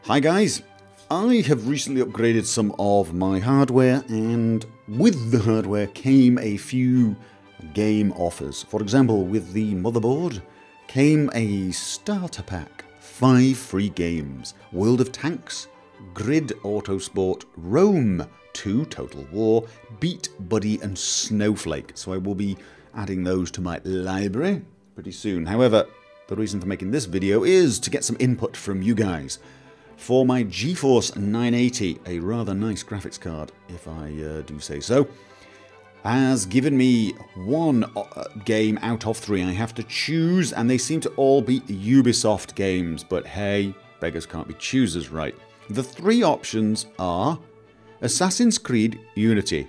Hi guys, I have recently upgraded some of my hardware, and with the hardware came a few game offers. For example, with the motherboard came a starter pack, 5 free games: World of Tanks, Grid Autosport, Rome 2 Total War, Beat Buddy and Snowflake. So I will be adding those to my library pretty soon. However, the reason for making this video is to get some input from you guys. For my GeForce 980, a rather nice graphics card, if I do say so, has given me one game out of 3 I have to choose, and they seem to all be Ubisoft games, but hey, beggars can't be choosers, right? The 3 options are Assassin's Creed Unity.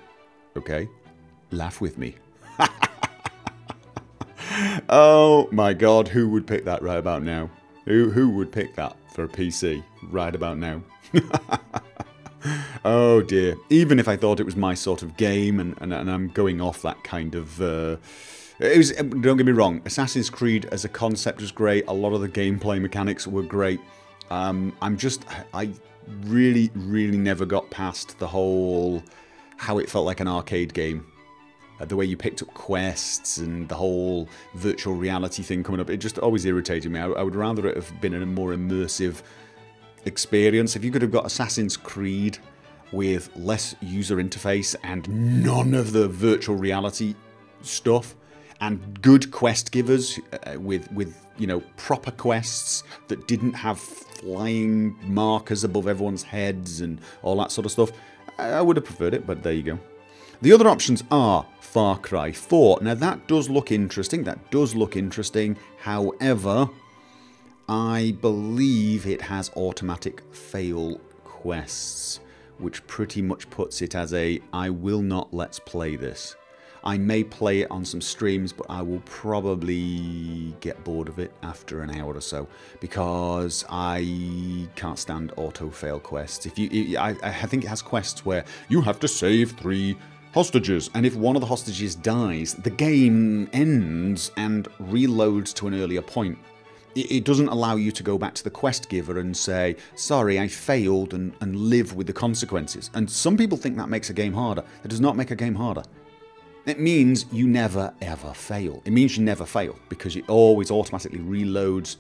Okay, laugh with me. Oh my god, who would pick that right about now? Who would pick that for a PC right about now? Oh dear. Even if I thought it was my sort of game, and I'm going off that kind of... don't get me wrong, Assassin's Creed as a concept was great. A lot of the gameplay mechanics were great. I really never got past the whole... how it felt like an arcade game. The way you picked up quests and the whole virtual reality thing coming up, it just always irritated me. I would rather it have been a more immersive experience. If you could have got Assassin's Creed with less user interface and none of the virtual reality stuff, and good quest givers with you know, proper quests that didn't have flying markers above everyone's heads and all that sort of stuff, I would have preferred it, but there you go. The other options are Far Cry 4. Now that does look interesting. However, I believe it has automatic fail quests, which pretty much puts it as a I will not let's play this. I may play it on some streams, but I will probably get bored of it after an hour or so, because I can't stand auto fail quests. I think it has quests where you have to save 3 hostages, and if one of the hostages dies, the game ends and reloads to an earlier point. It doesn't allow you to go back to the quest giver and say, sorry, I failed, and live with the consequences. And some people think that makes a game harder. It does not make a game harder. It means you never ever fail. It means you never fail, because it always automatically reloads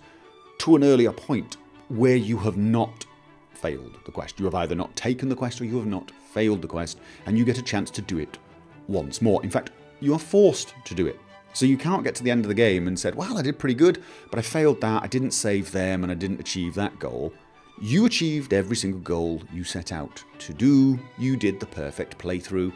to an earlier point where you have not failed the quest. You have either not taken the quest or you have not failed the quest, and you get a chance to do it once more. In fact, you are forced to do it. So you can't get to the end of the game and said, well, I did pretty good, but I failed that, I didn't save them, and I didn't achieve that goal. You achieved every single goal you set out to do. You did the perfect playthrough,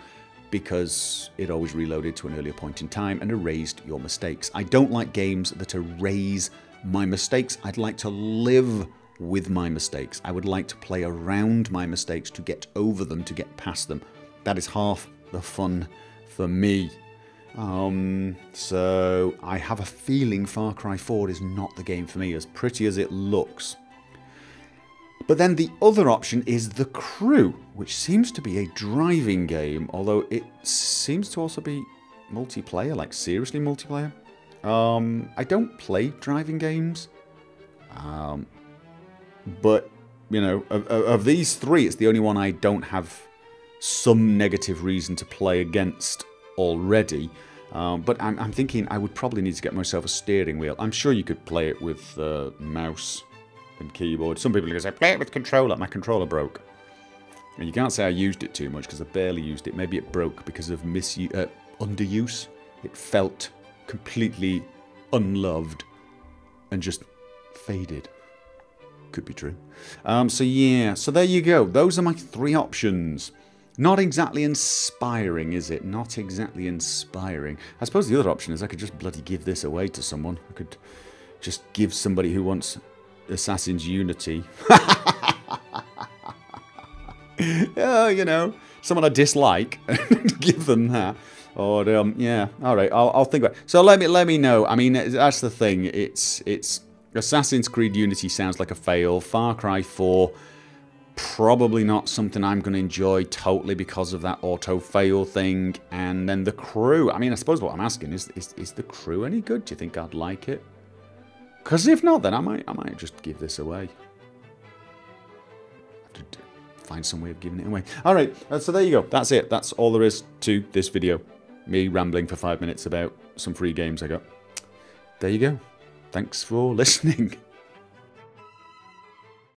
because it always reloaded to an earlier point in time and erased your mistakes. I don't like games that erase my mistakes. I'd like to live with my mistakes. I would like to play around my mistakes to get over them, to get past them. That is half the fun for me. So I have a feeling Far Cry 4 is not the game for me, as pretty as it looks. But then the other option is The Crew, which seems to be a driving game, although it seems to also be multiplayer, like seriously multiplayer. I don't play driving games. But, you know, of these 3, it's the only one I don't have some negative reason to play against already. But I'm thinking I would probably need to get myself a steering wheel. I'm sure you could play it with mouse and keyboard. Some people are going to say, play it with controller. My controller broke. And you can't say I used it too much, because I barely used it. Maybe it broke because of underuse. It felt completely unloved and just faded. Could be true. So yeah, so there you go. Those are my 3 options. Not exactly inspiring, is it? Not exactly inspiring. I suppose the other option is I could just bloody give this away to someone. I could just give somebody who wants Assassin's Unity. Oh, you know, someone I dislike. Give them that. Or yeah, all right. I'll think about it. So let me know. I mean, that's the thing. It's Assassin's Creed Unity sounds like a fail. Far Cry 4, probably not something I'm going to enjoy totally because of that auto-fail thing. And then The Crew. I mean, I suppose what I'm asking is The Crew any good? Do you think I'd like it? Because if not, then I might just give this away. find some way of giving it away. All right, so there you go. That's it. That's all there is to this video. Me rambling for 5 minutes about some free games I got. There you go. Thanks for listening.